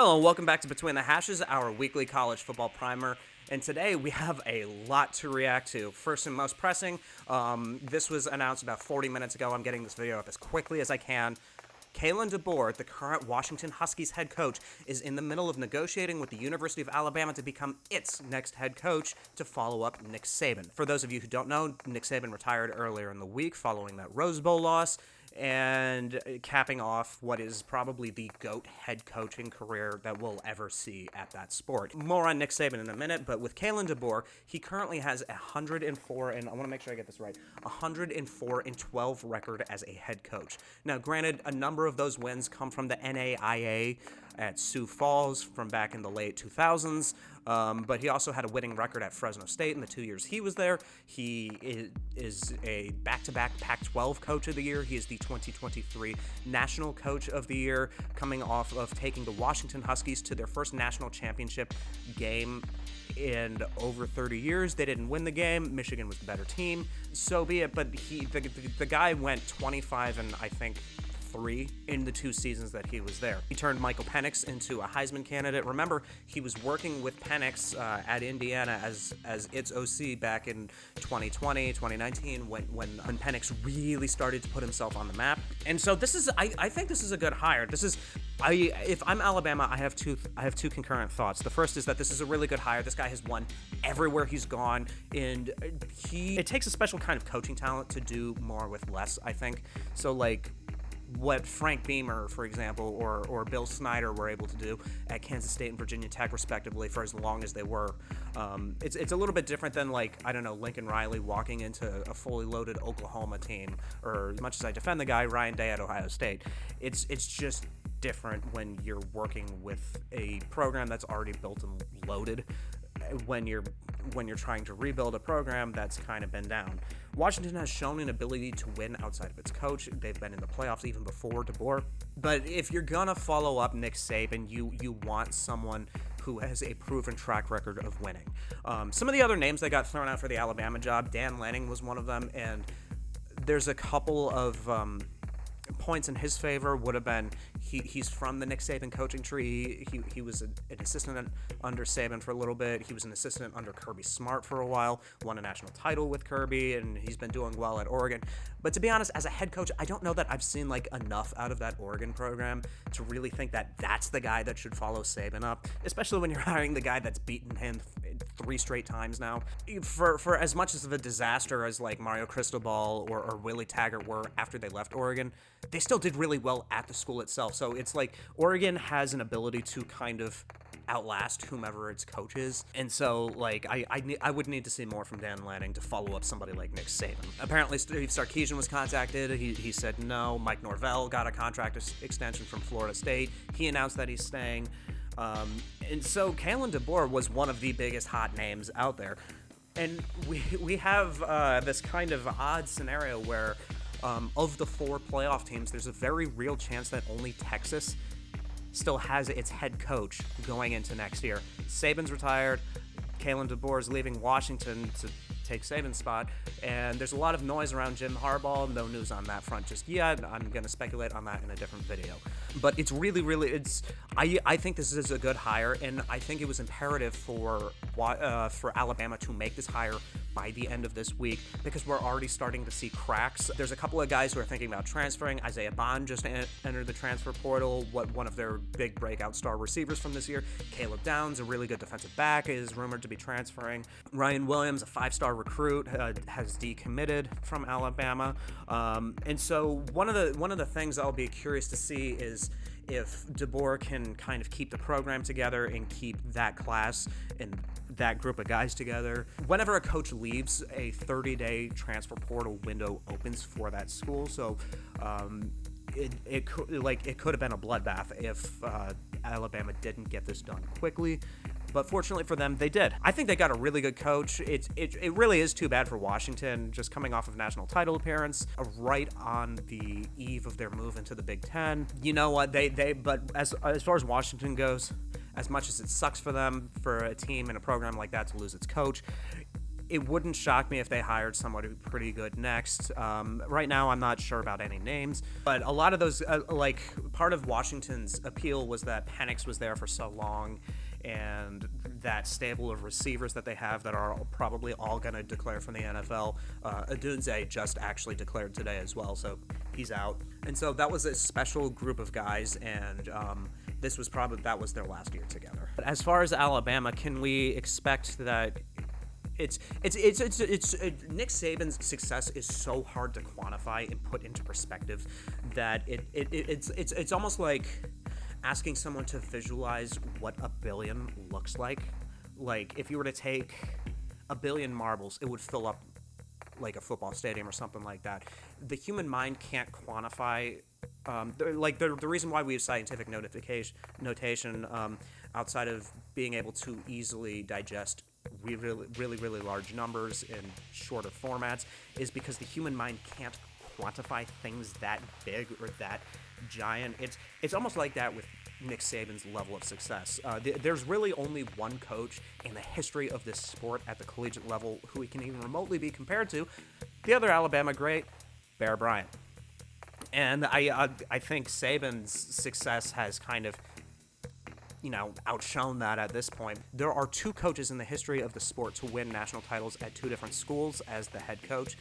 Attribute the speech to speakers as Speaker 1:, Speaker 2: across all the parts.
Speaker 1: Hello, and welcome back to Between the Hashes, our weekly college football primer. And today we have a lot to react to. First and most pressing, this was announced about 40 minutes ago. I'm getting this video up as quickly as I can. Kalen DeBoer, the current Washington Huskies head coach, is in the middle of negotiating with the University of Alabama to become its next head coach to follow up Nick Saban. For those of you who don't know, Nick Saban retired earlier in the week following that Rose Bowl loss, and capping off what is probably the GOAT head coaching career that we'll ever see at that sport. More on Nick Saban in a minute, but with Kalen DeBoer, he currently has 104, and I want to make sure I get this right, 104-12 record as a head coach. Now, granted, a number of those wins come from the NAIA at Sioux Falls from back in the late 2000s, but he also had a winning record at Fresno State in the 2 years he was there. He is a back-to-back Pac-12 Coach of the Year. He is the 2023 National Coach of the Year, coming off of taking the Washington Huskies to their first national championship game in over 30 years. They didn't win the game. Michigan was the better team. So be it, but the guy went 25 and I think 3 in the 2 seasons that he was there. He turned Michael Penix into a Heisman candidate. Remember, he was working with Penix at Indiana as its OC back in 2020, 2019, when Penix really started to put himself on the map. And so this is, I think this is a good hire. If I'm Alabama, I have two concurrent thoughts. The first is that this is a really good hire. This guy has won everywhere he's gone, and it takes a special kind of coaching talent to do more with less, I think. So like what Frank Beamer, for example, or Bill Snyder were able to do at Kansas State and Virginia Tech, respectively, for as long as they were. It's a little bit different than, like, I don't know, Lincoln Riley walking into a fully loaded Oklahoma team, or as much as I defend the guy, Ryan Day at Ohio State. It's just different when you're working with a program that's already built and loaded, when you're trying to rebuild a program that's kind of been down. Washington has shown an ability to win outside of its coach. They've been in the playoffs even before DeBoer. But if you're gonna follow up Nick Saban, you want someone who has a proven track record of winning. Some of the other names that got thrown out for the Alabama job, Dan Lanning was one of them, and there's a couple of points in his favor. Would have been he's from the Nick Saban coaching tree. He was an assistant under Saban for a little bit. He was an assistant under Kirby Smart for a while, won a national title with Kirby, and he's been doing well at Oregon. But to be honest, as a head coach, I don't know that I've seen like enough out of that Oregon program to really think that that's the guy that should follow Saban up, especially when you're hiring the guy that's beaten him 3 straight times now. For as much of a disaster as like Mario Cristobal or Willie Taggart were after they left Oregon, they still did really well at the school itself. So it's like Oregon has an ability to kind of outlast whomever its coach is. And so like I would need to see more from Dan Lanning to follow up somebody like Nick Saban. Apparently Steve Sarkisian was contacted. He said no. Mike Norvell got a contract extension from Florida State. He announced that he's staying. And so Kalen DeBoer was one of the biggest hot names out there. And we have this kind of odd scenario where of the 4 playoff teams, there's a very real chance that only Texas still has its head coach going into next year. Saban's retired. Kalen DeBoer is leaving Washington to take Saban's spot, and there's a lot of noise around Jim Harbaugh. No news on that front just yet. I'm going to speculate on that in a different video. But it's really, I think this is a good hire, and I think it was imperative for Alabama to make this hire by the end of this week, because we're already starting to see cracks. There's a couple of guys who are thinking about transferring. Isaiah Bond just entered the transfer portal. One of their big breakout star receivers from this year, Caleb Downs, a really good defensive back, is rumored to be transferring. Ryan Williams, a 5-star recruit, has decommitted from Alabama. And so one of the things I'll be curious to see is if DeBoer can kind of keep the program together and keep that class and that group of guys together. Whenever a coach leaves, a 30-day transfer portal window opens for that school. So it could have been a bloodbath if Alabama didn't get this done quickly. But fortunately for them, they did. I think they got a really good coach. It really is too bad for Washington, just coming off of national title appearance, right on the eve of their move into the Big Ten. You know what? But as far as Washington goes, as much as it sucks for them, for a team and a program like that to lose its coach, It wouldn't shock me if they hired somebody pretty good next. Right now, I'm not sure about any names, but a lot of those, part of Washington's appeal was that Penix was there for so long, and that stable of receivers that they have that are probably all going to declare from the NFL. Odunze just actually declared today as well, so he's out. And so that was a special group of guys, and that was their last year together. But as far as Alabama, can we expect that? It's Nick Saban's success is so hard to quantify and put into perspective that it's almost like asking someone to visualize what a billion looks like. Like, if you were to take a billion marbles, it would fill up like a football stadium or something like that. The human mind can't quantify. The reason why we use scientific notation outside of being able to easily digest really large numbers in shorter formats is because the human mind can't quantify things that big or that giant. It's almost like that with Nick Saban's level of success. There's really only one coach in the history of this sport at the collegiate level who he can even remotely be compared to. The other Alabama great, Bear Bryant. And I think Saban's success has kind of outshone that at this point. There are two coaches in the history of the sport to win national titles at two different schools as the head coach.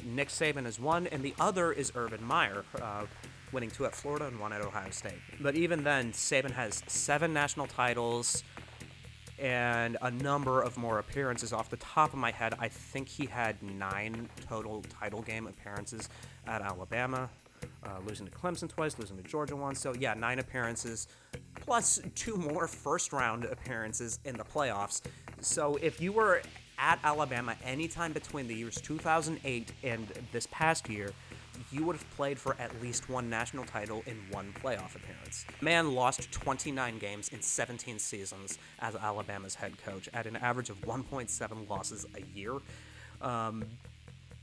Speaker 1: Nick Saban is one, and the other is Urban Meyer, winning 2 at Florida and 1 at Ohio State. But even then, Saban has 7 national titles and a number of more appearances. Off the top of my head, I think he had 9 total title game appearances at Alabama. Losing to Clemson twice, losing to Georgia once. So, 9 appearances, plus 2 more first-round appearances in the playoffs. So, if you were at Alabama anytime between the years 2008 and this past year, you would have played for at least 1 national title in 1 playoff appearance. Man lost 29 games in 17 seasons as Alabama's head coach at an average of 1.7 losses a year.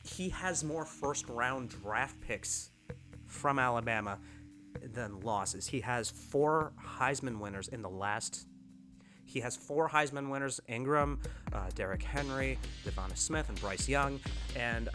Speaker 1: He has more first-round draft picks from Alabama than losses. He has 4 Heisman winners in the last. He has 4 Heisman winners: Ingram, Derrick Henry, Devonta Smith, and Bryce Young, and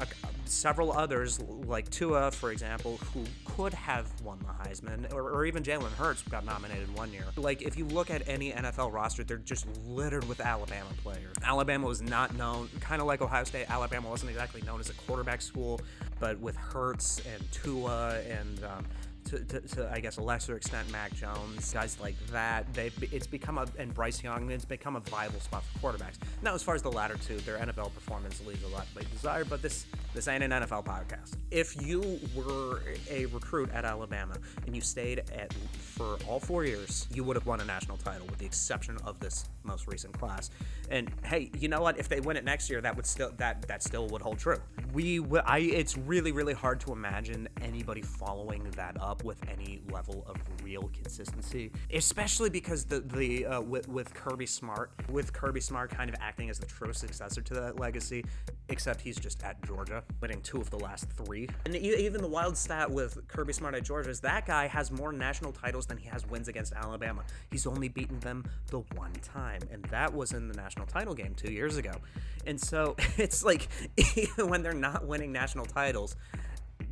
Speaker 1: several others like Tua, for example, who could have won the Heisman, or even Jalen Hurts got nominated one year. Like, if you look at any NFL roster, they're just littered with Alabama players. Alabama was not known, kind of like Ohio State, Alabama wasn't exactly known as a quarterback school, but with Hurts and Tua and to I guess a lesser extent Mac Jones, guys like that, and Bryce Young, it's become a viable spot for quarterbacks. Now, as far as the latter two, their NFL performance leaves a lot to be desired, but this ain't an NFL podcast. If you were a recruit at Alabama and you stayed for all 4 years, you would have won a national title, with the exception of this most recent class. And hey, you know what? If they win it next year, that still would hold true. It's really hard to imagine anybody following that up with any level of real consistency, especially because with Kirby Smart kind of acting as the true successor to that legacy, except he's just at Georgia, winning 2 of the last 3. And even the wild stat with Kirby Smart at Georgia is that guy has more national titles than he has wins against Alabama. He's only beaten them the 1 time, and that was in the national title game 2 years ago. And so it's like, even when they're not winning national titles,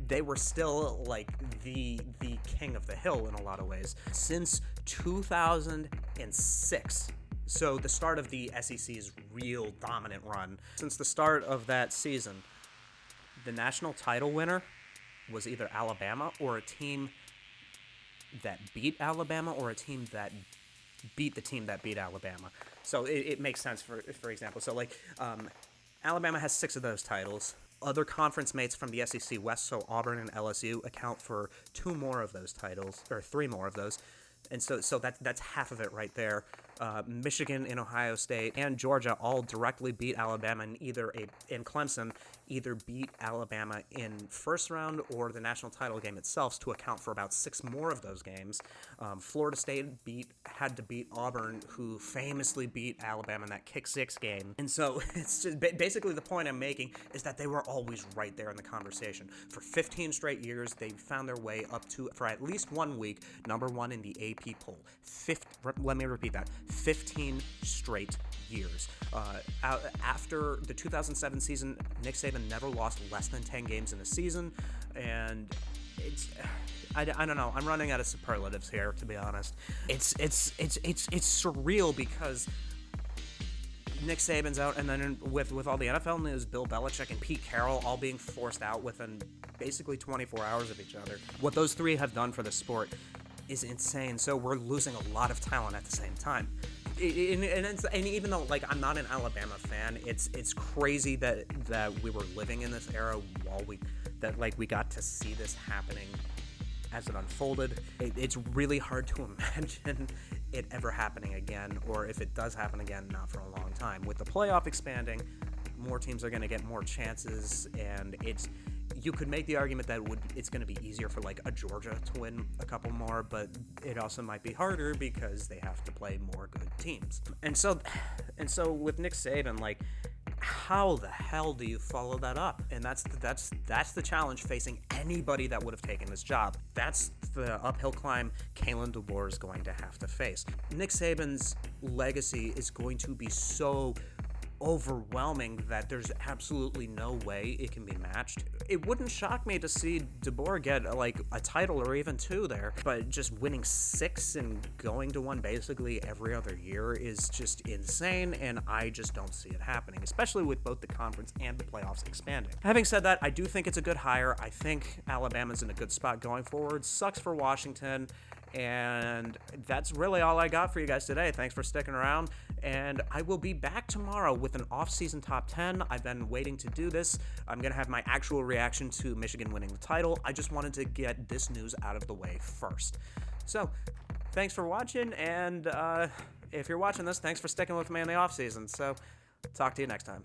Speaker 1: they were still like the king of the hill in a lot of ways. Since 2006, so the start of the SEC's real dominant run, since the start of that season, the national title winner was either Alabama or a team that beat Alabama or a team that beat the team that beat Alabama. So it makes sense, for example. So Alabama has 6 of those titles. Other conference mates from the SEC West, so Auburn and LSU, account for 2 more of those titles, or 3 more of those. And so that's half of it right there. Michigan and Ohio State and Georgia all directly beat Alabama in Clemson, either beat Alabama in first round or the national title game itself to account for about 6 more of those games. Florida State had to beat Auburn, who famously beat Alabama in that kick six game. And so it's just basically the point I'm making is that they were always right there in the conversation. For 15 straight years, they found their way up to, for at least 1 week, number 1 in the AP poll. Let me repeat that. 15 straight years. After the 2007 season, Nick Saban never lost less than 10 games in a season, and it's I don't know. I'm running out of superlatives here, to be honest. It's surreal because Nick Saban's out, and then with all the NFL news, Bill Belichick and Pete Carroll all being forced out within basically 24 hours of each other. What those three have done for the sport is insane. So we're losing a lot of talent at the same time. And even though, like, I'm not an Alabama fan, it's crazy that we were living in this era while we got to see this happening as it unfolded. It's really hard to imagine it ever happening again, or if it does happen again, not for a long time. With the playoff expanding, more teams are going to get more chances, and you could make the argument that it's going to be easier for, like, a Georgia to win a couple more, but it also might be harder because they have to play more good teams. And so with Nick Saban, like, how the hell do you follow that up? And that's the challenge facing anybody that would have taken this job. That's the uphill climb Kalen DeBoer is going to have to face. Nick Saban's legacy is going to be so overwhelming that there's absolutely no way it can be matched. It wouldn't shock me to see DeBoer get like a title or even 2 there, but just winning 6 and going to 1 basically every other year is just insane, and I just don't see it happening, especially with both the conference and the playoffs expanding. Having said that, I do think it's a good hire. I think Alabama's in a good spot going forward. Sucks for Washington. And that's really all I got for you guys today. Thanks for sticking around, and I will be back tomorrow with an off-season top 10. I've been waiting to do this. I'm going to have my actual reaction to Michigan winning the title. I just wanted to get this news out of the way first. So, thanks for watching, and if you're watching this, thanks for sticking with me in the off-season. So, talk to you next time.